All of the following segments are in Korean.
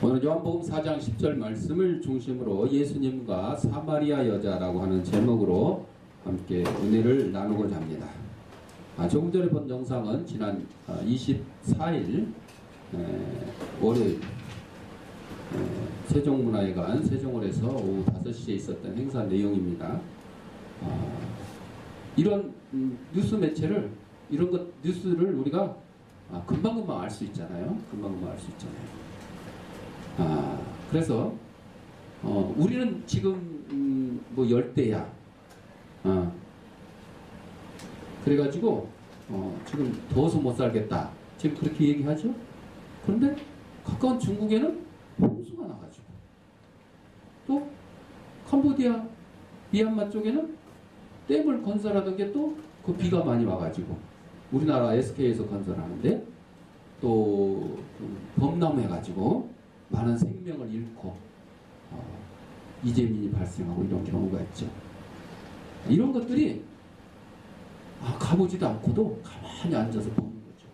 오늘 요한복음 4장 10절 말씀을 중심으로 예수님과 사마리아 여자라고 하는 제목으로 함께 은혜를 나누고자 합니다. 조금 전에 본 영상은 지난 24일 월요일 세종문화회관 세종홀에서 오후 5시에 있었던 행사 내용입니다. 이런 뉴스 매체를 뉴스를 우리가 금방금방 알 수 있잖아요. 금방금방 알 수 있잖아요. 그래서 우리는 지금 뭐 열대야. 그래가지고 지금 더워서 못 살겠다. 지금 그렇게 얘기하죠. 그런데 가까운 중국에는 홍수가 나가지고 또 캄보디아, 미얀마 쪽에는 댐을 건설하던 게 또 그 비가 많이 와가지고 우리나라 SK에서 건설하는데 또 범람해가지고 많은 생명을 잃고 이재민이 발생하고 이런 경우가 있죠. 이런 것들이 가보지도 않고도 가만히 앉아서 보는 거죠.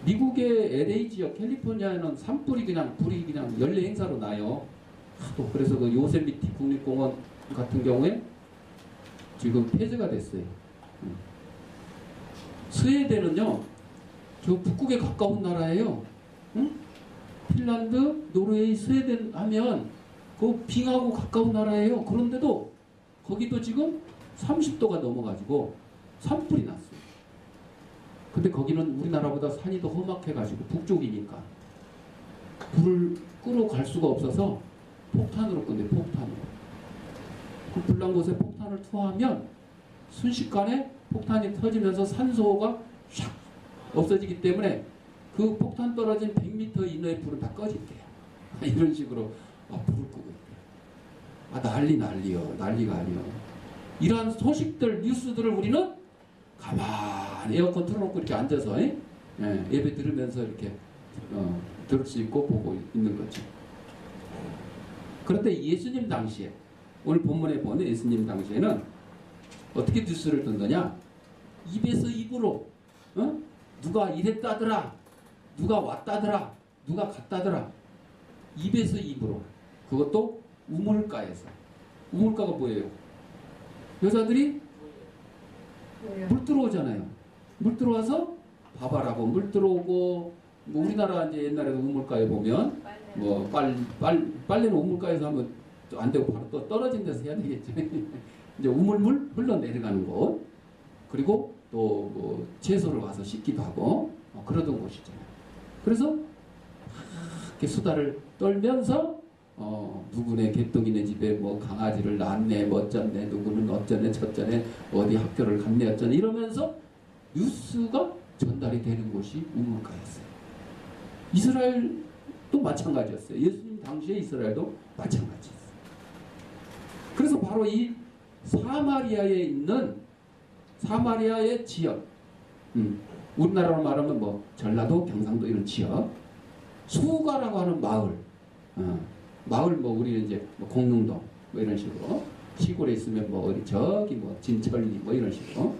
미국의 LA 지역 캘리포니아에는 산불이 불이 그냥 연례 행사로 나요. 하도. 그래서 그 요세미티 국립공원 같은 경우에 지금 폐쇄가 됐어요. 스웨덴은요, 저 북극에 가까운 나라예요. 핀란드, 노르웨이, 스웨덴 하면 그 빙하고 가까운 나라예요. 그런데도 거기도 지금 30도가 넘어가지고 산불이 났어요. 근데 거기는 우리나라보다 산이 더 험악해가지고 북쪽이니까 불을 끌어갈 수가 없어서 폭탄으로 끈대, 폭탄으로. 그 불난 곳에 폭탄을 투하하면 순식간에 폭탄이 터지면서 산소가 샥 없어지기 때문에 그 폭탄 떨어진 100m 이내의 불은 다 꺼질게요. 이런 식으로 불을 끄고 있대요. 난리요. 난리가 아니요. 이러한 소식들, 뉴스들을 우리는 가만히 에어컨 틀어놓고 이렇게 앉아서 예배 들으면서 이렇게 들을 수 있고 보고 있는 거죠. 그런데 예수님 당시에 오늘 본문에 보는 예수님 당시에는 어떻게 뉴스를 듣느냐? 입에서 입으로 누가 이랬다더라, 누가 왔다더라, 누가 갔다더라. 입에서 입으로. 그것도 우물가에서. 우물가가 뭐예요? 여자들이 물 들어오잖아요. 물 들어와서 봐봐라고 물 들어오고, 뭐 우리나라 이제 옛날에도 우물가에 보면 뭐 빨래는 우물가에서 하면 안 되고 바로 또 떨어진 데서 해야 되겠죠. 이제 우물물 흘러내려가는 곳, 그리고 또 뭐 채소를 와서 씻기도 하고 그러던 곳이잖아요. 그래서 이렇게 수다를 떨면서 누구네 개똥이네 집에 뭐 강아지를 낳았네, 뭐 어쩌네, 누구는 어쩌네, 저쩌네, 어디 학교를 갔네, 어쩌네 이러면서 뉴스가 전달이 되는 곳이 우물가였어요. 이스라엘도 마찬가지였어요. 예수님 당시에 이스라엘도 마찬가지였어요. 그래서 바로 이 사마리아에 있는 사마리아의 지역, 우리나라로 말하면 뭐 전라도, 경상도 이런 지역, 수가라고 하는 마을, 마을 뭐 우리는 이제 뭐 공릉동 뭐 이런 식으로, 시골에 있으면 뭐 어디 저기 뭐 진천리 뭐 이런 식으로,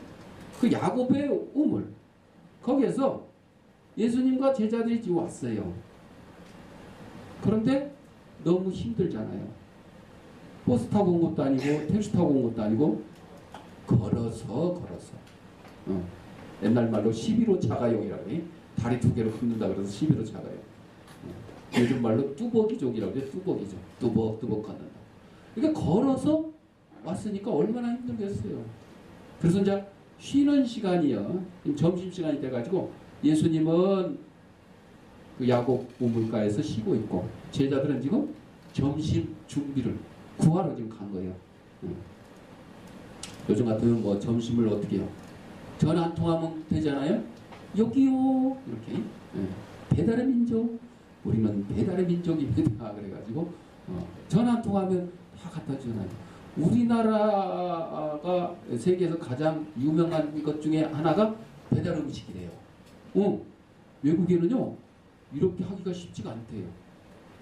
그 야곱의 우물, 거기에서 예수님과 제자들이 지금 왔어요. 그런데 너무 힘들잖아요. 버스 타고 온 것도 아니고 택시 타고 온 것도 아니고 걸어서 옛날 말로 11호 자가용이라고 해. 다리 2개로 굽는다 그래서 11호 자가용. 요즘 말로 뚜벅이족이라고 해. 뚜벅이족. 뚜벅 걷는다. 그러니까 걸어서 왔으니까 얼마나 힘들겠어요. 그래서 이제 쉬는 시간이요, 점심시간이 돼가지고 예수님은 그 야곱 우물가에서 쉬고 있고 제자들은 지금 점심 준비를 구하러 지금 간 거예요. 요즘 같으면 뭐 점심을 어떻게 해요? 전화 한 통하면 되잖아요. 여기요 이렇게. 배달의 민족, 우리는 배달의 민족입니다. 그래가지고 전화 한 통하면 다 갖다 주잖아요. 우리나라가 세계에서 가장 유명한 것 중에 하나가 배달 음식이래요. 외국에는요 이렇게 하기가 쉽지가 않대요.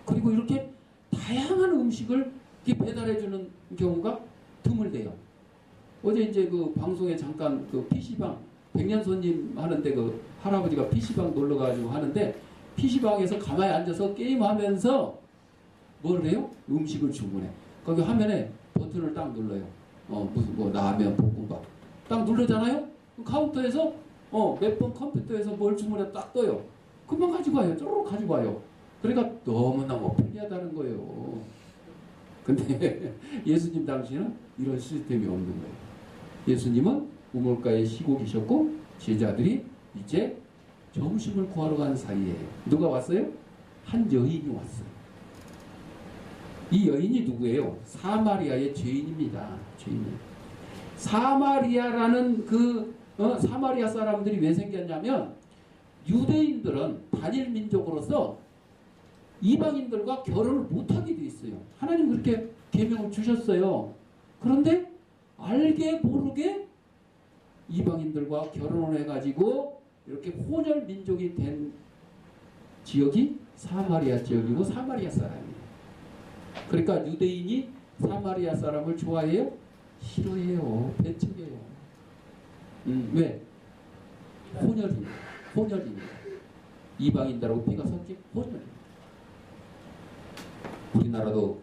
그리고 이렇게 다양한 음식을 이렇게 배달해주는 경우가 드물대요. 어제 이제 그 방송에 잠깐 그 PC방 백년 손님 하는데 그 할아버지가 PC방 놀러 가지고 하는데 PC방에서 가만히 앉아서 게임하면서 뭘 해요? 음식을 주문해. 거기 화면에 버튼을 딱 눌러요. 무슨 뭐 라면, 볶음밥 딱 누르잖아요. 카운터에서 몇 번 컴퓨터에서 뭘 주문해 딱 떠요. 금방 가지고 와요. 쪼르륵 가지고 와요. 그러니까 너무너무 편리하다는 거예요. 근데 예수님 당시는 이런 시스템이 없는 거예요. 예수님은 우물가에 쉬고 계셨고 제자들이 이제 점심을 구하러 가는 사이에 누가 왔어요? 한 여인이 왔어요. 이 여인이 누구예요? 사마리아의 죄인입니다. 죄인. 사마리아라는 사마리아 사람들이 왜 생겼냐면 유대인들은 단일 민족으로서 이방인들과 결혼을 못하게 돼 있어요. 하나님 그렇게 계명을 주셨어요. 그런데 알게 모르게 이방인들과 결혼을 해가지고 이렇게 혼혈 민족이 된 지역이 사마리아 지역이고 사마리아 사람이에요. 그러니까 유대인이 사마리아 사람을 좋아해요? 싫어해요. 배척해요. 왜? 혼혈입니다. 이방인들하고 피가 섞인 혼혈입니다. 우리나라도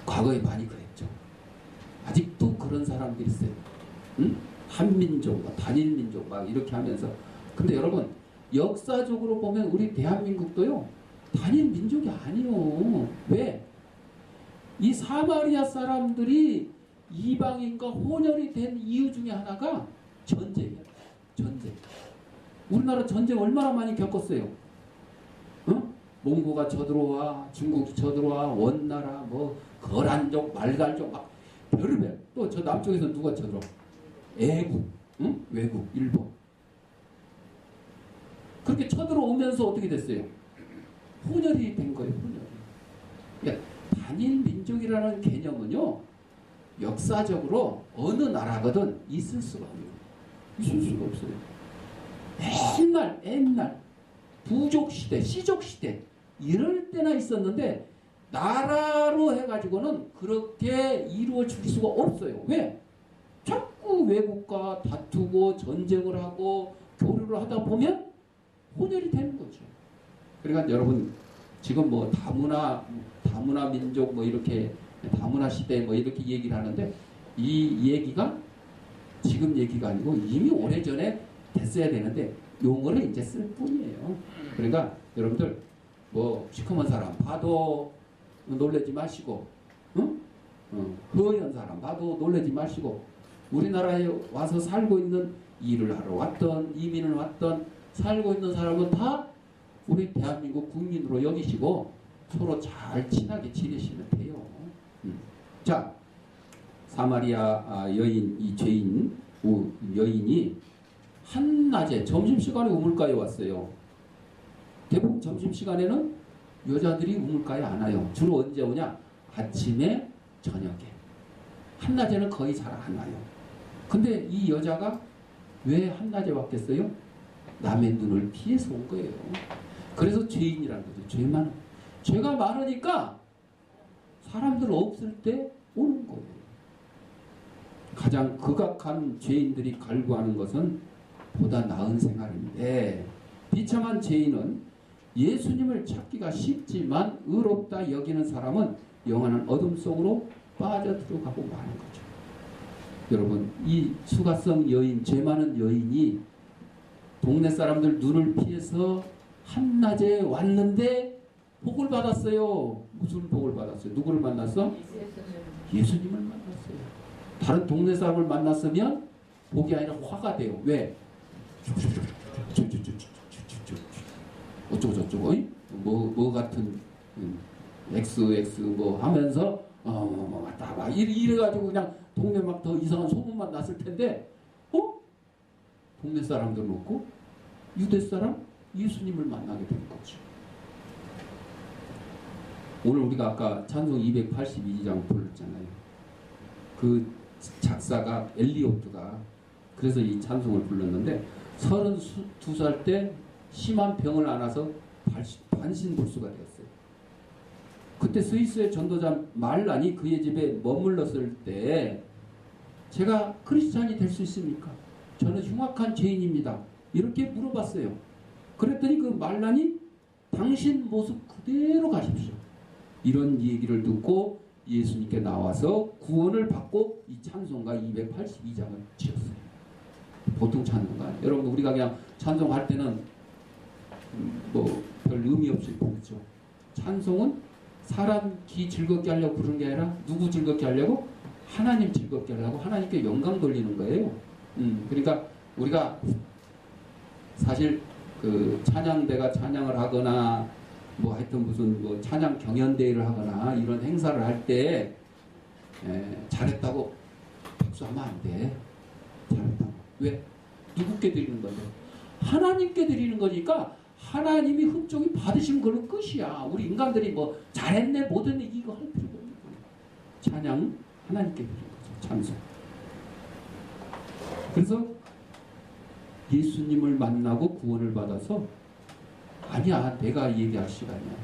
과거에 많이 그랬죠. 아직도 그런 사람들이 있어요. 한민족, 단일민족 막 이렇게 하면서. 근데 여러분 역사적으로 보면 우리 대한민국도요 단일민족이 아니요. 왜? 이 사마리아 사람들이 이방인과 혼혈이 된 이유 중에 하나가 전쟁이에요. 전쟁. 우리나라 전쟁 얼마나 많이 겪었어요. 몽고가 쳐들어와, 중국이 쳐들어와, 원나라, 뭐 거란족, 말갈족 막 별의별. 또 저 남쪽에서 누가 쳐들어? 애국, 외국, 일본. 그렇게 쳐들어오면서 어떻게 됐어요? 혼혈이 된 거예요. 혼혈이. 그러니까 단일 민족이라는 개념은요 역사적으로 어느 나라거든 있을 수가 없어요. 있을 수가 없어요. 옛날 부족 시대, 시족 시대 이럴 때나 있었는데 나라로 해가지고는 그렇게 이루어질 수가 없어요. 왜? 자꾸 외국과 다투고 전쟁을 하고 교류를 하다 보면 혼혈이 되는 거죠. 그러니까 여러분 지금 뭐 다문화 민족 뭐 이렇게 다문화 시대 뭐 이렇게 얘기를 하는데 이 얘기가 지금 얘기가 아니고 이미 오래전에 됐어야 되는데 용어를 이제 쓸 뿐이에요. 그러니까 여러분들 뭐 시커먼 사람 봐도 놀라지 마시고 허연 사람 봐도 놀라지 마시고 우리나라에 와서 살고 있는 일을 하러 왔던 이민을 왔던 살고 있는 사람은 다 우리 대한민국 국민으로 여기시고 서로 잘 친하게 지내시면 돼요. 자, 사마리아 여인, 이 죄인 여인이 한낮에 점심시간에 우물가에 왔어요. 대부분 점심시간에는 여자들이 우물가에 안 와요. 주로 언제 오냐? 아침에, 저녁에. 한낮에는 거의 잘 안 와요. 근데 이 여자가 왜 한낮에 왔겠어요? 남의 눈을 피해서 온 거예요. 그래서 죄인이라는 거죠. 죄가 많으니까 사람들 없을 때 오는 거예요. 가장 극악한 죄인들이 갈구하는 것은 보다 나은 생활인데 비참한 죄인은 예수님을 찾기가 쉽지만 의롭다 여기는 사람은 영원한 어둠 속으로 빠져들어가고 마는 거죠. 여러분 이 수가성 여인, 죄 많은 여인이 동네 사람들 눈을 피해서 한낮에 왔는데 복을 받았어요. 무슨 복을 받았어요? 누구를 만났어? 예수님을 만났어요. 다른 동네 사람을 만났으면 복이 아니라 화가 돼요. 왜? 어쩌고 저쩌고 뭐 같은 XX 뭐 하면서 왔다 막 이래가지고 그냥 동네 막 더 이상한 소문만 났을 텐데 동네 사람들은 없고 유대 사람 예수님을 만나게 된 거죠. 오늘 우리가 아까 찬송 282장 불렀잖아요. 그 작사가 엘리오트가 그래서 이 찬송을 불렀는데 32살 때 심한 병을 안아서 반신불수가 되었어요. 그때 스위스의 전도자 말란이 그의 집에 머물렀을 때 제가 크리스찬이 될 수 있습니까? 저는 흉악한 죄인입니다. 이렇게 물어봤어요. 그랬더니 그 말란이 당신 모습 그대로 가십시오. 이런 얘기를 듣고 예수님께 나와서 구원을 받고 이 찬송가 282장을 지었어요. 보통 찬송가 아니에요. 여러분 우리가 그냥 찬송할 때는 뭐 별 의미 없이 부르죠. 찬송은 사람 귀 즐겁게 하려고 부르는 게 아니라 누구 즐겁게 하려고? 하나님 즐겁게 하려고 하나님께 영광 돌리는 거예요. 그러니까 우리가 사실 그 찬양대가 찬양을 하거나 뭐 하여튼 무슨 뭐 찬양 경연대회를 하거나 이런 행사를 할 때 잘했다고 박수하면 안 돼. 잘했다고. 왜? 누구께 드리는 거죠? 하나님께 드리는 거니까 하나님이 흠종이 받으신 걸로 끝이야. 우리 인간들이 뭐 잘했네 못했네 이거 할 필요가 없는 거예요. 찬양 하나님께 드리는 거죠. 찬송. 그래서 예수님을 만나고 구원을 받아서 아니야 내가 얘기할 시간이야.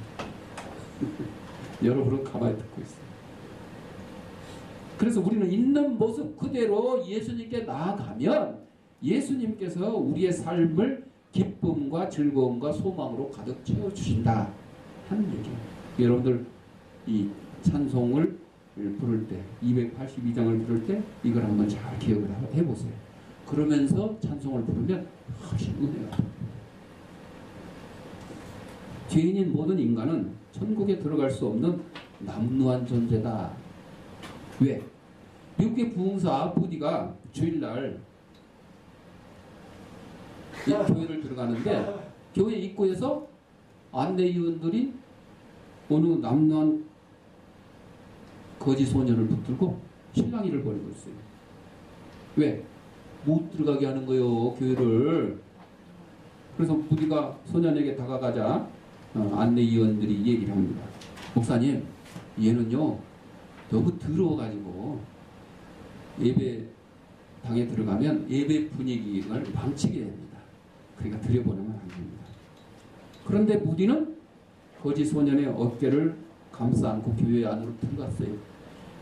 여러분은 가만히 듣고 있어요. 그래서 우리는 있는 모습 그대로 예수님께 나아가면 예수님께서 우리의 삶을 기쁨과 즐거움과 소망으로 가득 채워주신다 하는 얘기예요. 여러분들 이 찬송을 부를 때 282장을 부를 때 이걸 한번 잘 기억을 해보세요. 그러면서 찬송을 부르면 훨씬 은혜가 됩니다. 죄인인 모든 인간은 천국에 들어갈 수 없는 남루한 존재다. 왜? 미국의 부흥사 부디가 주일날 교회를 들어가는데 교회 입구에서 안내위원들이 어느 남루한 거지 소년을 붙들고 실랑이를 벌이고 있어요. 왜? 못 들어가게 하는 거예요, 교회를. 그래서 부디가 소년에게 다가가자 안내위원들이 얘기를 합니다. 목사님, 얘는요 너무 더러워가지고 예배당에 들어가면 예배 분위기를 망치게 됩니다. 그러니까 들여보내면 안 됩니다. 그런데 무디는 거지 소년의 어깨를 감싸 안고 교회 안으로 들어갔어요.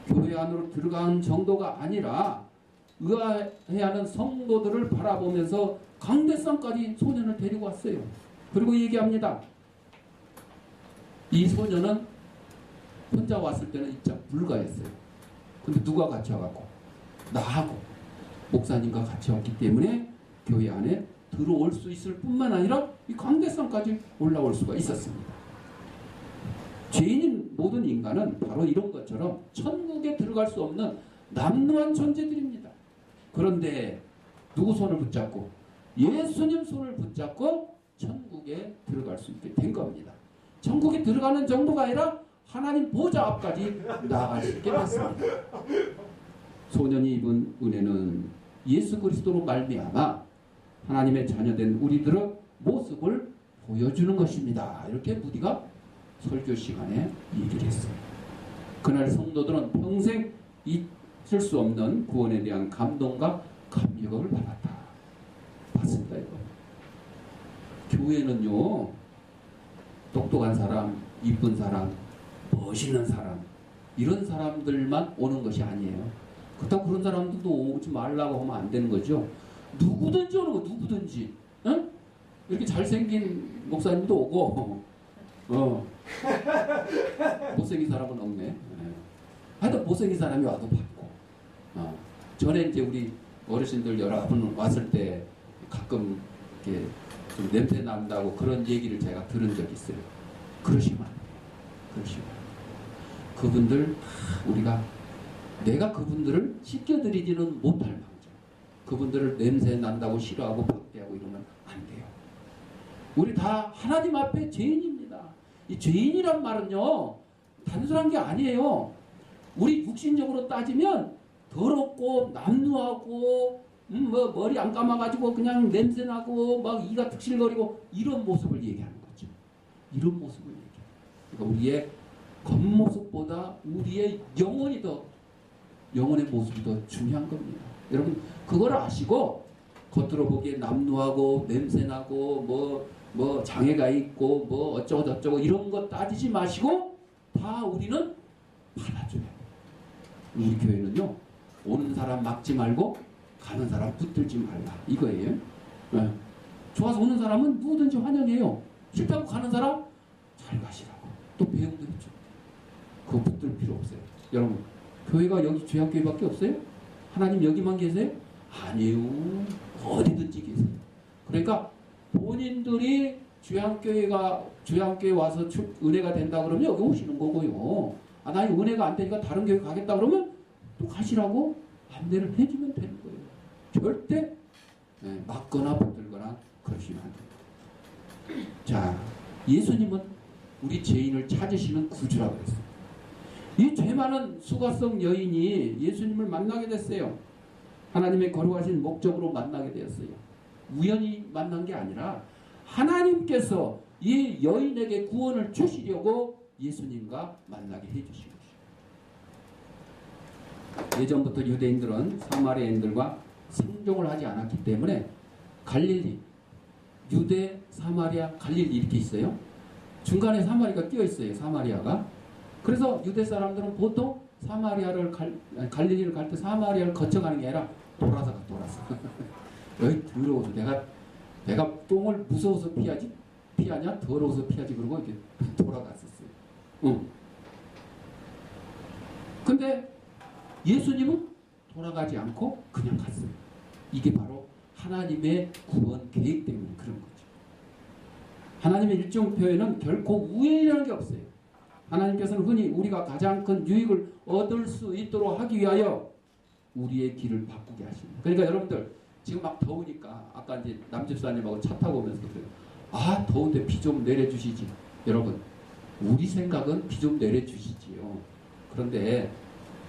교회 안으로 들어간 정도가 아니라 의아해하는 성도들을 바라보면서 강대상까지 소년을 데리고 왔어요. 그리고 얘기합니다. 이 소년은 혼자 왔을 때는 진짜 불가했어요. 근데 누가 같이 와갖고 나하고 목사님과 같이 왔기 때문에 교회 안에 들어올 수 있을 뿐만 아니라 이 강대상까지 올라올 수가 있었습니다. 죄인인 모든 인간은 바로 이런 것처럼 천국에 들어갈 수 없는 남루한 존재들입니다. 그런데 누구 손을 붙잡고? 예수님 손을 붙잡고 천국에 들어갈 수 있게 된 겁니다. 천국에 들어가는 정도가 아니라 하나님 보좌 앞까지 나아갈 수 있게 됐습니다. 소년이 입은 은혜는 예수 그리스도로 말미암아 하나님의 자녀된 우리들의 모습을 보여주는 것입니다. 이렇게 무디가 설교 시간에 얘기를 했어요. 그날 성도들은 평생 잊을 수 없는 구원에 대한 감동과 감격을 받았다. 봤습니다, 이거. 교회는요, 똑똑한 사람, 이쁜 사람, 멋있는 사람, 이런 사람들만 오는 것이 아니에요. 그렇다고 그런 사람들도 오지 말라고 하면 안 되는 거죠. 누구든지 오는 거, 누구든지. 응? 이렇게 잘생긴 목사님도 오고, 못생긴 사람은 없네. 하여튼 못생긴 사람이 와도 받고. 전에 이제 우리 어르신들 여러 분 왔을 때 가끔 이렇게 좀 냄새 난다고 그런 얘기를 제가 들은 적이 있어요. 그러시면 안 돼요. 그러시면 안 돼요. 그분들 우리가 내가 그분들을 씻겨드리지는 못할 망정. 그분들을 냄새 난다고 싫어하고 박대하고 이러면 안 돼요. 우리 다 하나님 앞에 죄인입니다. 이 죄인이란 말은요 단순한 게 아니에요. 우리 육신적으로 따지면 더럽고 남루하고 뭐 머리 안 감아가지고 그냥 냄새나고 막 이가 득실거리고 이런 모습을 얘기하는 거죠. 이런 모습을 얘기해요. 그러니까 우리의 겉모습보다 우리의 영혼의 모습이 더 중요한 겁니다. 여러분 그걸 아시고 겉으로 보기에 남루하고 냄새나고 뭐 장애가 있고 뭐 어쩌고 저쩌고 이런 거 따지지 마시고 다 우리는 받아줘야 돼요. 우리 교회는요 오는 사람 막지 말고 가는 사람 붙들지 말라 이거예요. 네. 좋아서 오는 사람은 누구든지 환영해요. 싫다고 가는 사람 잘 가시라고. 또 배웅도 해줘. 그거 붙들 필요 없어요. 여러분, 교회가 여기 죄악교회밖에 없어요? 하나님 여기만 계세요? 아니에요. 어디든지 계세요. 그러니까 본인들이 주양교회 와서 은혜가 된다 그러면 여기 오시는 거고요. 아, 나 은혜가 안 되니까 다른 교회 가겠다 그러면 또 가시라고 안내를 해주면 되는 거예요. 절대 막거나 붙들거나 그러시면 안 됩니다. 자, 예수님은 우리 죄인을 찾으시는 구주라고 그랬어요. 이 죄 많은 수가성 여인이 예수님을 만나게 됐어요. 하나님의 거룩하신 목적으로 만나게 되었어요. 우연히 만난 게 아니라 하나님께서 이 여인에게 구원을 주시려고 예수님과 만나게 해주신 것이죠. 예전부터 유대인들은 사마리아인들과 상종을 하지 않았기 때문에 갈릴리, 유대, 사마리아, 갈릴리 이렇게 있어요. 중간에 사마리아가 끼어 있어요. 사마리아가. 그래서 유대 사람들은 보통 갈릴리를 갈 때 사마리아를 거쳐가는 게 아니라 돌아서. 여기 더러워서 내가 똥을 무서워서 피하냐? 더러워서 피하지. 그러고 이렇게 돌아갔었어요. 근데 예수님은 돌아가지 않고 그냥 갔어요. 이게 바로 하나님의 구원 계획 때문에 그런 거죠. 하나님의 일정표에는 결코 우연이라는 게 없어요. 하나님께서는 흔히 우리가 가장 큰 유익을 얻을 수 있도록 하기 위하여 우리의 길을 바꾸게 하십니다. 그러니까 여러분들 지금 막 더우니까 아까 이제 남집사님하고 차 타고 오면서 그래요. 아, 더운데 비 좀 내려주시지. 여러분, 우리 생각은 비 좀 내려주시지요. 그런데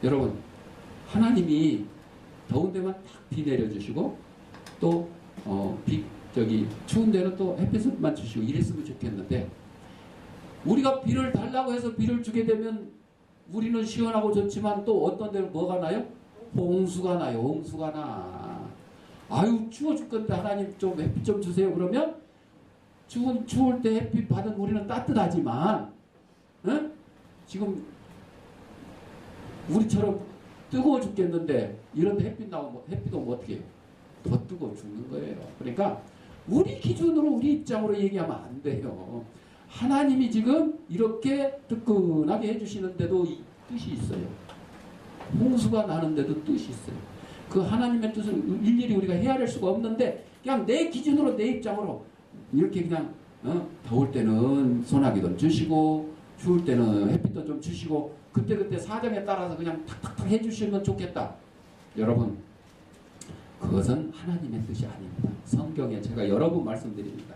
여러분, 하나님이 더운 데만 딱 비 내려주시고 또 추운 데는 또 햇빛만 주시고 이랬으면 좋겠는데, 우리가 비를 달라고 해서 비를 주게 되면 우리는 시원하고 좋지만 또 어떤 데는 뭐가 나요? 홍수가 나요. 홍수가 나. 아유, 추워 죽겠는데 하나님 좀 햇빛 좀 주세요. 그러면 추울 때 햇빛 받은 우리는 따뜻하지만 지금 우리처럼 뜨거워 죽겠는데 이런 데 햇빛 오면 어떻게 해요? 더 뜨거워 죽는 거예요. 그러니까 우리 기준으로 우리 입장으로 얘기하면 안 돼요. 하나님이 지금 이렇게 뜨끈하게 해주시는데도 이 뜻이 있어요. 홍수가 나는데도 뜻이 있어요. 그 하나님의 뜻을 일일이 우리가 헤아릴 수가 없는데 그냥 내 기준으로 내 입장으로 이렇게 그냥 더울 때는 소나기도 주시고 추울 때는 햇빛도 좀 주시고 그때그때 사정에 따라서 그냥 탁탁탁 해주시면 좋겠다. 여러분, 그것은 하나님의 뜻이 아닙니다. 성경에 제가 여러 번 말씀드립니다.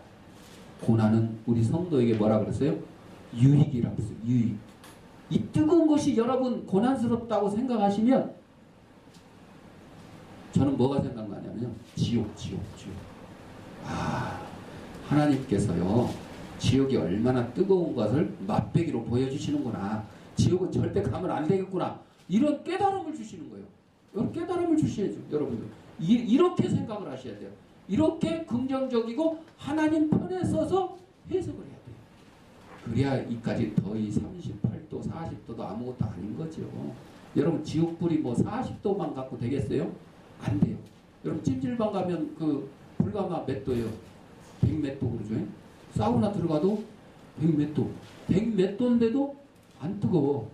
고난은 우리 성도에게 뭐라 그랬어요? 유익이라고 했어요. 유익. 이 뜨거운 것이 여러분 고난스럽다고 생각하시면 저는 뭐가 생각나냐면요. 지옥. 아, 하나님께서요. 지옥이 얼마나 뜨거운 것을 맛배기로 보여주시는구나. 지옥은 절대 가면 안 되겠구나. 이런 깨달음을 주시는 거예요. 이런 깨달음을 주셔야죠. 여러분들. 이렇게 생각을 하셔야 돼요. 이렇게 긍정적이고 하나님 편에 서서 해석을 해야 돼요. 그래야 이까지 더위 38도, 40도도 아무것도 아닌 거죠. 여러분, 지옥불이 뭐 40도만 갖고 되겠어요? 안 돼요. 여러분, 찜질방 가면 그 불가마 몇 도예요? 100 몇 도 그러죠? 사우나 들어가도 100 몇 도. 100 몇 도인데도 안 뜨거워.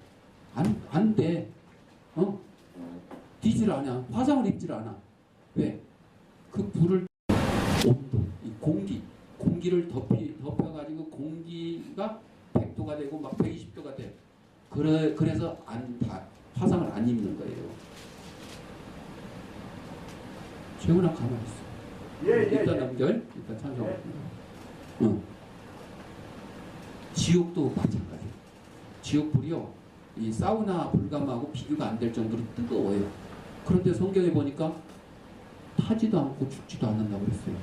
안 돼. 뒤질 않아. 화상을 입질 않아. 왜? 그 불을 온도, 이 공기를 덮여가지고 공기가 100도가 되고 막 120도가 돼. 그래서 화상을 안 입는 거예요. 최근에 가만히 있어. 일단 남들, 일단 찬성합니다. 지옥도 마찬가지예요. 지옥불이요, 이 사우나 불감하고 비교가 안 될 정도로 뜨거워요. 그런데 성경에 보니까 타지도 않고 죽지도 않는다고 그랬어요.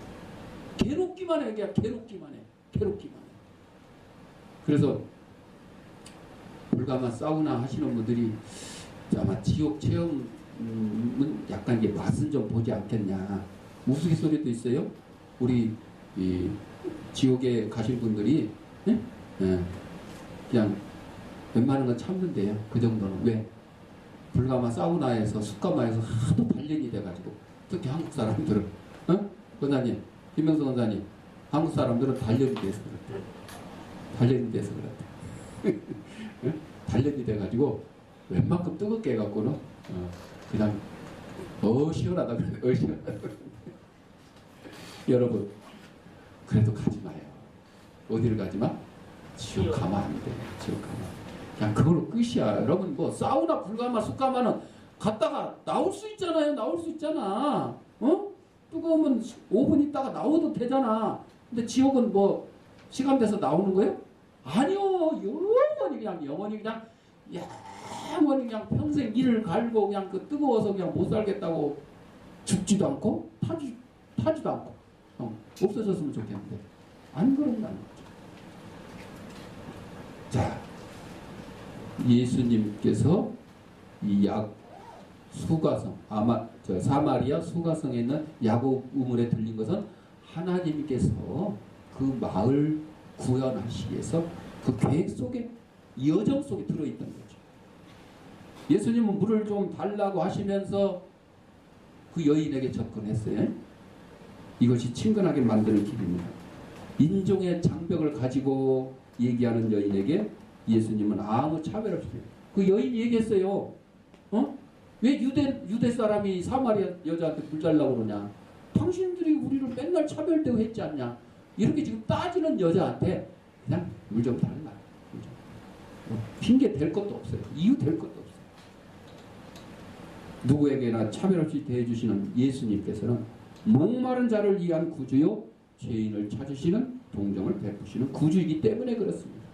괴롭기만 해. 그냥 괴롭기만 해. 그래서 불가마 사우나 하시는 분들이 아마 지옥 체험은 약간 이게 맛은 좀 보지 않겠냐. 우스갯소리도 있어요. 우리 이 지옥에 가신 분들이 그냥 웬만한 건 참는데요. 그 정도는. 왜? 불가마 사우나에서 숯가마에서 하도 단련이 돼가지고 특히 한국 사람들은 권사님, 김명수 권사님, 한국 사람들은 단련이 돼서 그렇대. 단련이 돼서 그렇대. 단련이 돼가지고 웬만큼 뜨겁게 해갖고는 그냥 시원하다 그래. 시원하다 그래. 여러분 그래도 가지 마요. 어디를 가지 마? 지옥 가면 안 돼. 지옥 가면. 그냥 그걸로 끝이야. 여러분 뭐 사우나 불가마 숯가마는 갔다가 나올 수 있잖아요. 나올 수 있잖아. 뜨거우면 5분 있다가 나오도 되잖아. 근데 지옥은 뭐 시간 돼서 나오는 거예요? 아니요. 영원히 그냥 영원히 그냥 평생 이를 갈고 그냥 그 뜨거워서 그냥 못 살겠다고 죽지도 않고 타지도 않고 없어졌으면 좋겠는데 안 그런다는 거죠. 자, 예수님께서 이 수가성 사마리아 수가성에 있는 야곱 우물에 들린 것은 하나님께서 그 마을 구현하시기 위해서 그 계획 속에 여정 속에 들어있던 거죠. 예수님은 물을 좀 달라고 하시면서 그 여인에게 접근했어요. 이것이 친근하게 만드는 길입니다. 인종의 장벽을 가지고 얘기하는 여인에게 예수님은 아무 차별 없이 그 여인이 얘기했어요. 왜 유대 사람이 사마리아 여자한테 물 달라고 그러냐? 당신들이 우리를 맨날 차별대우 했지 않냐? 이렇게 지금 따지는 여자한테 그냥 물 좀 달라. 핑계 댈 것도 없어요. 이유 댈 것도 없어요. 누구에게나 차별 없이 대해주시는 예수님께서는 목마른 자를 위한 구주요 죄인을 찾으시는 동정을 베푸시는 구주이기 때문에 그렇습니다.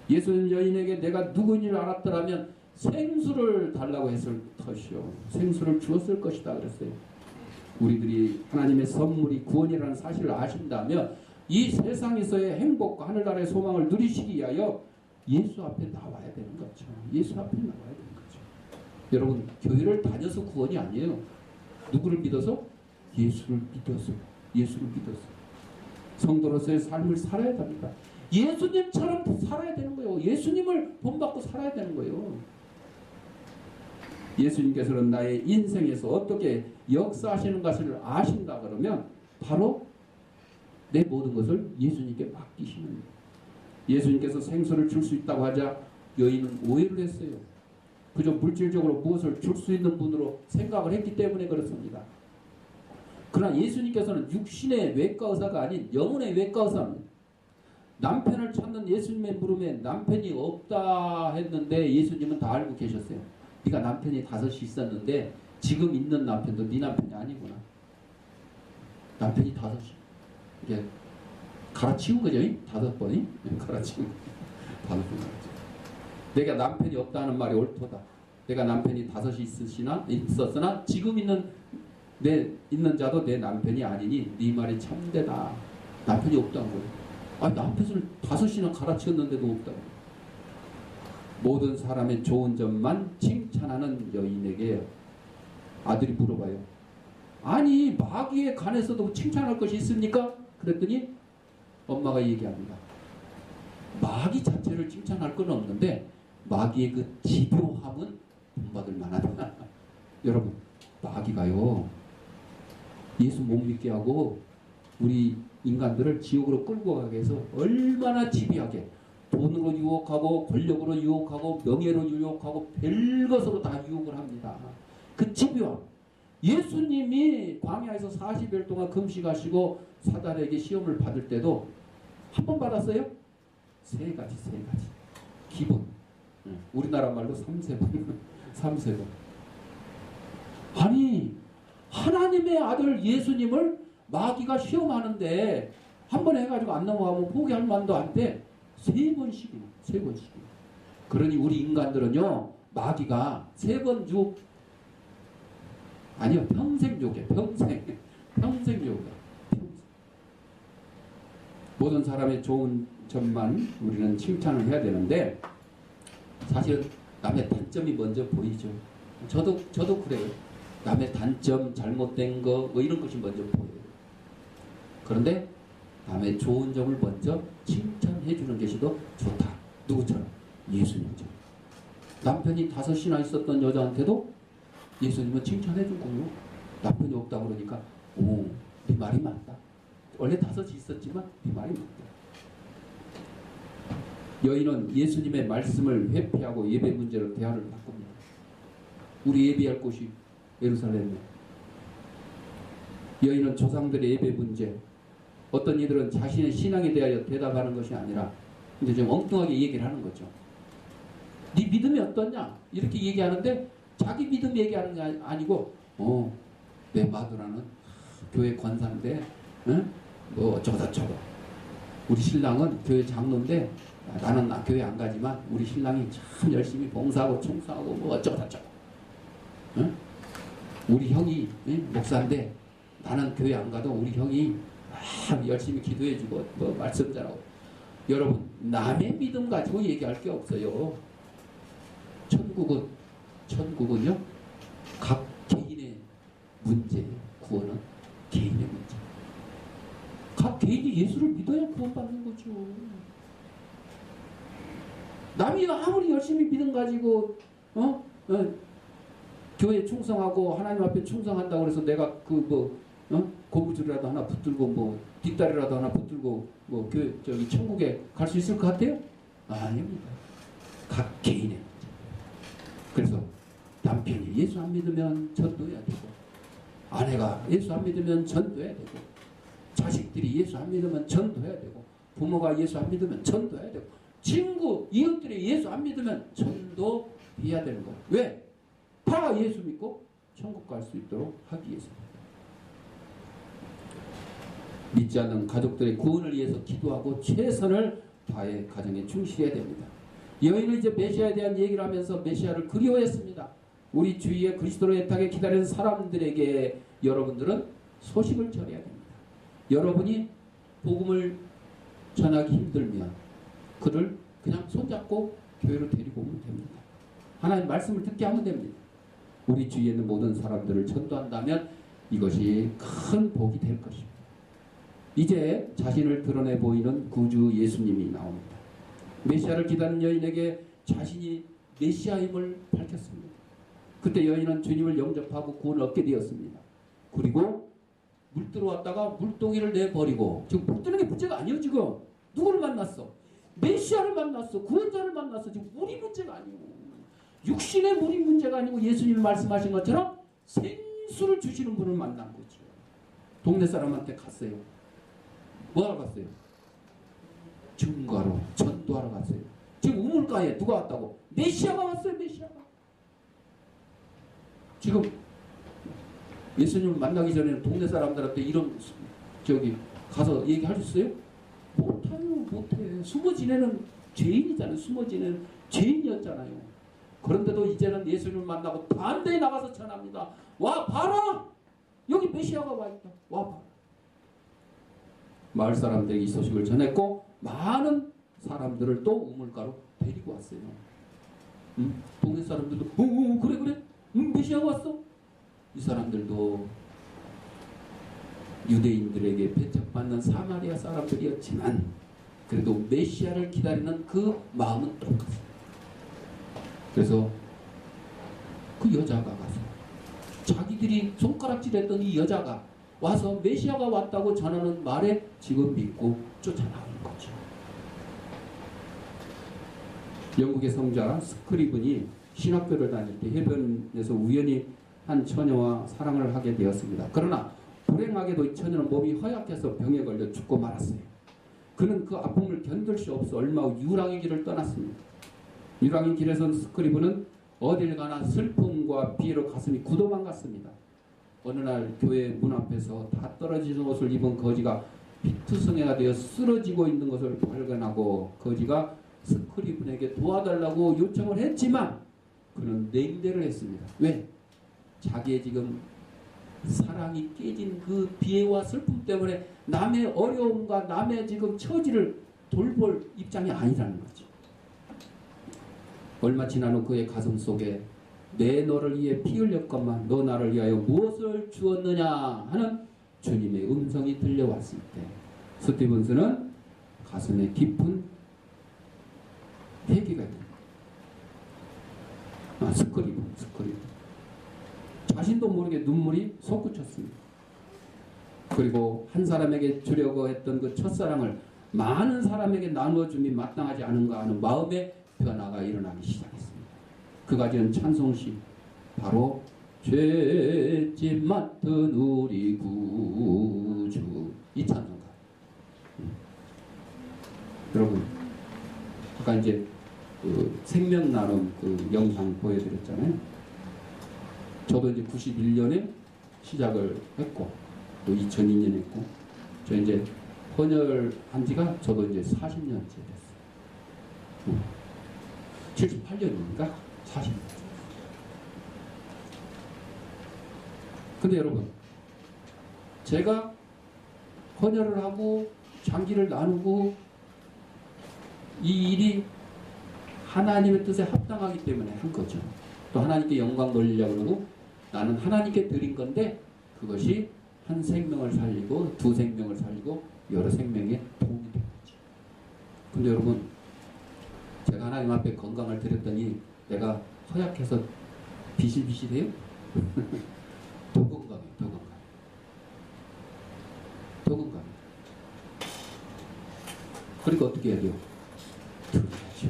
예수님 여인에게 내가 누구인지를 알았더라면 생수를 달라고 했을 것이요 생수를 주었을 것이다 그랬어요. 우리들이 하나님의 선물이 구원이라는 사실을 아신다면 이 세상에서의 행복과 하늘나라의 소망을 누리시기 위하여 예수 앞에 나와야 되는 거죠. 예수 앞에 나와야 되는 거죠. 여러분 교회를 다녀서 구원이 아니에요. 누구를 믿어서? 예수를 믿어서 성도로서의 삶을 살아야 됩니다. 예수님처럼 살아야 되는 거예요. 예수님을 본받고 살아야 되는 거예요. 예수님께서는 나의 인생에서 어떻게 역사하시는 것을 아신다 그러면 바로 내 모든 것을 예수님께 맡기시는 거예요. 예수님께서 생수를 줄 수 있다고 하자 여인은 오해를 했어요. 그저 물질적으로 무엇을 줄 수 있는 분으로 생각을 했기 때문에 그렇습니다. 그러나 예수님께서는 육신의 외과 의사가 아닌 영혼의 외과 의사입니다. 남편을 찾는 예수님의 물음에 남편이 없다 했는데 예수님은 다 알고 계셨어요. 네가 남편이 5이 있었는데 지금 있는 남편도 네 남편이 아니구나. 남편이 5이. 이게 갈아치운 거죠? 5번이? 갈아치운 거. 5번 갈아치운. 내가 남편이 없다는 말이 옳도다. 내가 남편이 5이 있었으나 지금 있는 자도 내 남편이 아니니 네 말이 참되다. 남편이 없다는 거예요. 아니 남편을 5이나 갈아치웠는데도 없다고. 모든 사람의 좋은 점만 칭찬하는 여인에게 아들이 물어봐요. 아니 마귀에 관해서도 칭찬할 것이 있습니까? 그랬더니 엄마가 얘기합니다. 마귀 자체를 칭찬할 건 없는데 마귀의 그 집요함은 본받을 만하다. 여러분 마귀가요 예수 못 믿게 하고 우리 인간들을 지옥으로 끌고 가게 해서 얼마나 집요하게 돈으로 유혹하고 권력으로 유혹하고 명예로 유혹하고 별것으로 다 유혹을 합니다. 그 집요함. 예수님이 광야에서 40일 동안 금식하시고 사단에게 시험을 받을 때도 한 번 받았어요? 3가지. 기본. 우리나라 말로 3세번. 3세번. 아니 하나님의 아들 예수님을 마귀가 시험하는데 한 번 해가지고 안 넘어가면 포기할 만도 안 돼. 3번씩이나. 그러니 우리 인간들은요 마귀가 3번 유혹 아니요 평생 유혹해. 평생 유혹해. 모든 사람의 좋은 점만 우리는 칭찬을 해야 되는데 사실은 남의 단점이 먼저 보이죠. 저도 그래요. 남의 단점, 잘못된 거 뭐 이런 것이 먼저 보여요. 그런데 남의 좋은 점을 먼저 칭찬해 주는 것이 더 좋다. 누구처럼? 예수님처럼. 남편이 5이나 있었던 여자한테도 예수님은 칭찬해 준 거예요. 남편이 없다 그러니까 오, 네 말이 맞다. 원래 5이 있었지만 이 말이 맞다. 여인은 예수님의 말씀을 회피하고 예배 문제로 대화를 바꿉니다. 우리 예배할 곳이 예루살렘이에요. 여인은 조상들의 예배 문제, 어떤 이들은 자신의 신앙에 대하여 대답하는 것이 아니라 이제 좀 엉뚱하게 얘기를 하는 거죠. 네 믿음이 어떠냐? 이렇게 얘기하는데 자기 믿음 얘기하는 게 아니고 내 마누라는 교회 권사인데 뭐 어쩌고저쩌고 우리 신랑은 교회 장로인데 나는 교회 안 가지만 우리 신랑이 참 열심히 봉사하고 청소하고 뭐 어쩌고저쩌고 우리 형이 목사인데 나는 교회 안 가도 우리 형이 열심히 기도해주고 뭐 말씀 잘하고. 여러분, 남의 믿음 가지고 얘기할 게 없어요. 천국은요 각 개인의 문제예요. 구원은 개인의 문제. 각 개인이 예수를 믿어야 구원받는 거죠. 남이 아무리 열심히 믿음 가지고 교회 충성하고 하나님 앞에 충성한다고 해서 내가 고무줄이라도 하나 붙들고 뭐 뒷다리라도 하나 붙들고 뭐 교회 천국에 갈 수 있을 것 같아요? 아닙니다. 각 개인의 문제. 그래서 남편이 예수 안 믿으면 전도해야 되고, 아내가 예수 안 믿으면 전도해야 되고, 자식들이 예수 안 믿으면 전도해야 되고, 부모가 예수 안 믿으면 전도해야 되고, 친구, 이웃들이 예수 안 믿으면 전도해야 되는 거예요. 왜? 다 예수 믿고 천국 갈 수 있도록 하기 위해서입니다. 믿지 않는 가족들의 구원을 위해서 기도하고 최선을 다해 가정에 충실해야 됩니다. 여인은 이제 메시아에 대한 얘기를 하면서 메시아를 그리워했습니다. 우리 주위에 그리스도로 애타게 기다리는 사람들에게 여러분들은 소식을 전해야 됩니다. 여러분이 복음을 전하기 힘들면 그를 그냥 손잡고 교회로 데리고 오면 됩니다. 하나님 말씀을 듣게 하면 됩니다. 우리 주위에 있는 모든 사람들을 전도한다면 이것이 큰 복이 될 것입니다. 이제 자신을 드러내 보이는 구주 예수님이 나옵니다. 메시아를 기다리는 여인에게 자신이 메시아임을 밝혔습니다. 그때 여인은 주님을 영접하고 구원을 얻게 되었습니다. 그리고 물 들어왔다가 물동이를 내버리고, 지금 물 뜨는 게 문제가 아니에요. 지금 누구를 만났어? 메시아를 만났어. 구원자를 만났어. 지금 물이 문제가 아니에요. 육신의 물이 문제가 아니고 예수님이 말씀하신 것처럼 생수를 주시는 분을 만난 거죠. 동네 사람한테 갔어요. 뭐하러 갔어요? 증거하러, 전도하러 갔어요. 지금 우물가에 누가 왔다고? 메시아가 왔어요. 메시아가. 지금 예수님을 만나기 전에는 동네 사람들한테 이런 가서 얘기할 수 있어요? 못해요. 못해. 숨어 지내는 죄인이잖아요. 숨어 지내는 죄인이었잖아요. 그런데도 이제는 예수님을 만나고 반대에 나가서 전합니다. 와 봐라. 여기 메시아가 와 있다. 와 봐라. 마을 사람들에게 이 소식을 전했고 많은 사람들을 또 우물가로 데리고 왔어요. 동네 사람들도 그래 메시아가 왔어. 이 사람들도 유대인들에게 배척받는 사마리아 사람들이었지만 그래도 메시아를 기다리는 그 마음은 똑같아요. 그래서 그 여자가 가서 자기들이 손가락질했던 이 여자가 와서 메시아가 왔다고 전하는 말에 지금 믿고 쫓아나오는 거죠. 영국의 성자 스크리븐이 신학교를 다닐 때 해변에서 우연히 한 처녀와 사랑을 하게 되었습니다. 그러나 불행하게도 이 처녀는 몸이 허약해서 병에 걸려 죽고 말았어요. 그는 그 아픔을 견딜 수 없어 얼마 후 유랑의 길을 떠났습니다. 유랑의 길에선 스크리븐은 어딜 가나 슬픔과 비애로 가슴이 굳어만 갔습니다. 어느 날 교회 문 앞에서 다 떨어지는 옷을 입은 거지가 피투성이가 되어 쓰러지고 있는 것을 발견하고 거지가 스크리븐에게 도와달라고 요청을 했지만 그는 냉대를 했습니다. 왜? 자기의 지금 사랑이 깨진 그 비애와 슬픔 때문에 남의 어려움과 남의 지금 처지를 돌볼 입장이 아니라는 거죠. 얼마 지난 후 그의 가슴 속에 내 너를 위해 피 흘렸건만 너 나를 위하여 무엇을 주었느냐 하는 주님의 음성이 들려왔을 때 스티븐스는 가슴에 깊은 회개가 됩니다. 스크리븐 자신도 모르게 눈물이 솟구쳤습니다. 그리고 한 사람에게 주려고 했던 그 첫사랑을 많은 사람에게 나누어줌이 마땅하지 않은가 하는 마음의 변화가 일어나기 시작했습니다. 그가 지은 찬송시 바로 죄짐 맡은 우리 구주, 이 찬송가. 여러분, 아까 이제 그 생명 나눔 그 영상 보여드렸잖아요. 저도 이제 91년에 시작을 했고 또 2002년 했고, 저 이제 헌혈한 지가 저도 이제 40년째 됐어요. 78년이니까 40년째. 근데 여러분, 제가 헌혈을 하고 장기를 나누고 이 일이 하나님의 뜻에 합당하기 때문에 한 거죠. 또 하나님께 영광 돌리려고 그러고 나는 하나님께 드린 건데 그것이 한 생명을 살리고 두 생명을 살리고 여러 생명에 도움이 된 거죠. 근데 여러분, 제가 하나님 앞에 건강을 드렸더니 내가 허약해서 비실비실해요? 더 건강해요. 더 건강해요. 더 건강해요. 그러니까 어떻게 해야 돼요? 드려야죠.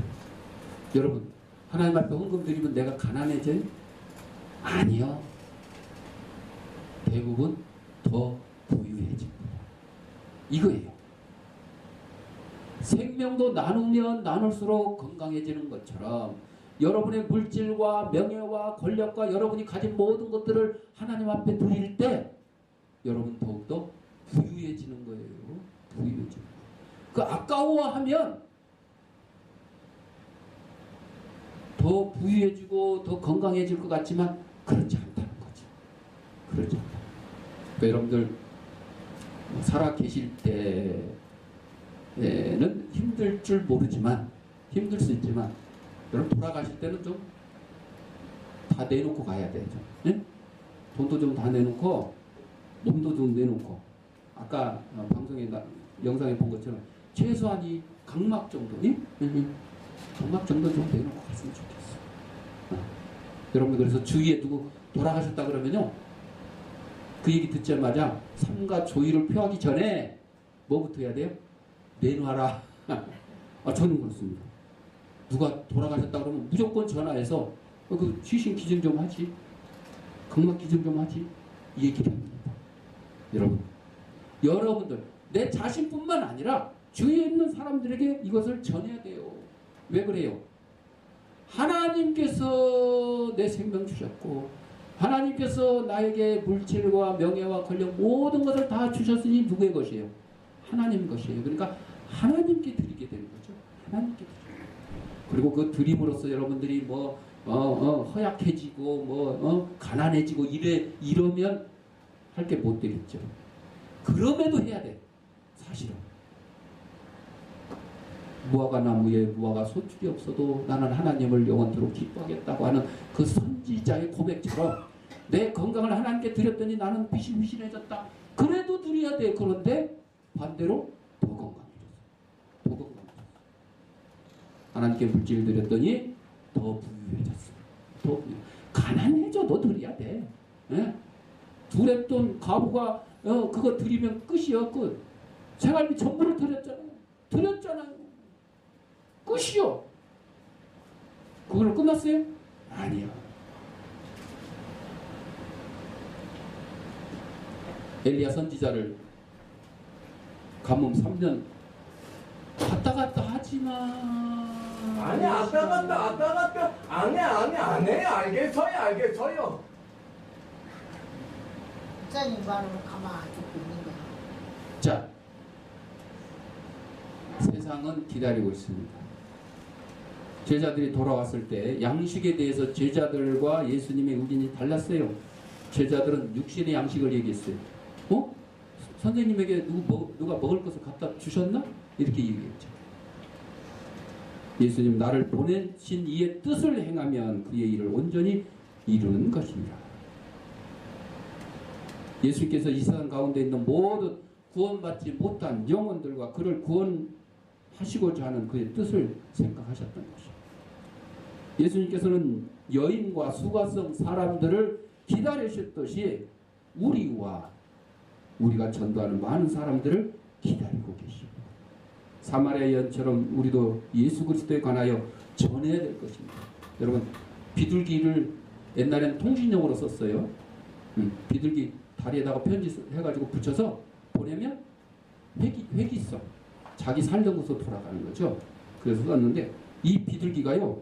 여러분, 하나님 앞에 헌금 드리면 내가 가난해져요? 아니요. 대부분 더 부유해집니다. 이거예요. 생명도 나누면 나눌수록 건강해지는 것처럼 여러분의 물질과 명예와 권력과 여러분이 가진 모든 것들을 하나님 앞에 드릴 때 여러분 더욱더 부유해지는 거예요. 부유해지는 거예요. 그 아까워하면 더 부유해지고 더 건강해질 것 같지만 그렇지 않다는 거죠. 그렇지 않다. 그러니까 여러분들 살아 계실 때는 힘들 줄 모르지만, 힘들 수 있지만 여러분 돌아가실 때는 좀 다 내놓고 가야 되죠. 네? 돈도 좀 다 내놓고 몸도 좀 내놓고, 아까 방송에 영상에 본 것처럼 최소한 이 각막 정도, 각막 정도 좀 내놓고 갔으면 좋겠어. 여러분, 그래서 주위에 누구 돌아가셨다 그러면요, 그 얘기 듣자마자 삼가 조의를 표하기 전에 뭐부터 해야 돼요? 내놔라. 저는 그렇습니다. 누가 돌아가셨다 그러면 무조건 전화해서 그 시신 기증 좀 하지, 각막 기증 좀 하지, 이 얘기를 합니다. 여러분들 내 자신뿐만 아니라 주위에 있는 사람들에게 이것을 전해야 돼요. 왜 그래요? 하나님께서 내 생명 주셨고 하나님께서 나에게 물질과 명예와 권력 모든 것을 다 주셨으니 누구의 것이에요? 하나님 것이에요. 그러니까 하나님께 드리게 되는 거죠. 하나님께 드리게. 그리고 그 드림으로써 여러분들이 허약해지고 가난해지고 이러면 할 게 못 되겠죠. 그럼에도 해야 돼. 사실은 무화과 나무에 무화과 소출이 없어도 나는 하나님을 영원토록 기뻐하겠다고 하는 그 선지자의 고백처럼 내 건강을 하나님께 드렸더니 나는 비실비실해졌다. 그래도 드려야 돼. 그런데 반대로 더 건강해졌어. 더 건강해졌어. 하나님께 물질을 드렸더니 더 부유해졌어. 더 부유. 가난해져도 드려야 돼. 예? 두랩돈 가부가 그거 드리면 끝이요. 끝. 생활비 전부를 드렸잖아요. 끝이요. 그걸로 끝났어요? 아니야. 엘리야 선지자를 가뭄 3년 왔다 갔다 하지마. 아니, 왔다 갔다 안 해. 알겠어요. 목사님 말으로 가만히 듣고 있는 거야. 자, 세상은 기다리고 있습니다. 제자들이 돌아왔을 때 양식에 대해서 제자들과 예수님의 의견이 달랐어요. 제자들은 육신의 양식을 얘기했어요. 선생님에게 누가 먹을 것을 갖다 주셨나? 이렇게 얘기했죠. 예수님, 나를 보내신 이의 뜻을 행하면 그의 일을 온전히 이루는 것입니다. 예수님께서 이 세상 가운데 있는 모든 구원받지 못한 영혼들과 그를 구원하시고자 하는 그의 뜻을 생각하셨던 것입니다. 예수님께서는 여인과 수가성 사람들을 기다리셨듯이 우리와 우리가 전도하는 많은 사람들을 기다리고 계십니다. 사마리아 여인처럼 우리도 예수 그리스도에 관하여 전해야 될 것입니다. 여러분, 비둘기를 옛날에는 통신용으로 썼어요. 비둘기 다리에다가 편지 해가지고 붙여서 보내면 획이 있어. 자기 살던 곳으로 돌아가는 거죠. 그래서 썼는데 이 비둘기가요,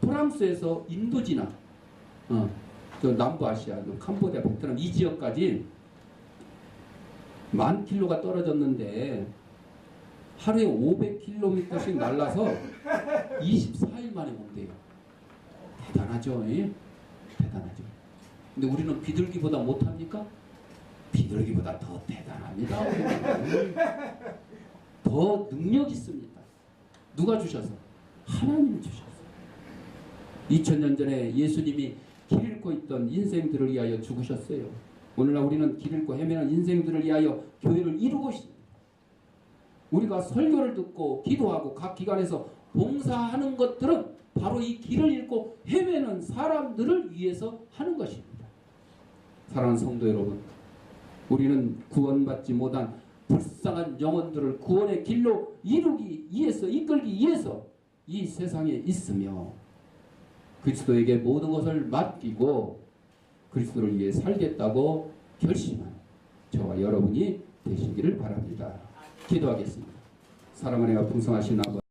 프랑스에서 인도 지나 저 남부아시아, 캄보디아, 베트남 이 지역까지 10,000km가 떨어졌는데 하루에 500km씩 날라서 24일 만에 온대요. 대단하죠. 예? 대단하죠. 근데 우리는 비둘기보다 못합니까? 비둘기보다 더 대단합니다. 더 능력 있습니다. 누가 주셔서? 하나님이 주셔서. 2000년 전에 예수님이 길 잃고 있던 인생들을 위하여 죽으셨어요. 오늘날 우리는 길 잃고 헤매는 인생들을 위하여 교회를 이루고 있습니다. 우리가 설교를 듣고 기도하고 각 기관에서 봉사하는 것들은 바로 이 길을 잃고 헤매는 사람들을 위해서 하는 것입니다. 사랑하는 성도 여러분, 우리는 구원받지 못한 불쌍한 영혼들을 구원의 길로 이루기 위해서, 이끌기 위해서 이 세상에 있으며 그리스도에게 모든 것을 맡기고 그리스도를 위해 살겠다고 결심한 저와 여러분이 되시기를 바랍니다. 기도하겠습니다. 사랑하는 풍성하신 아버지,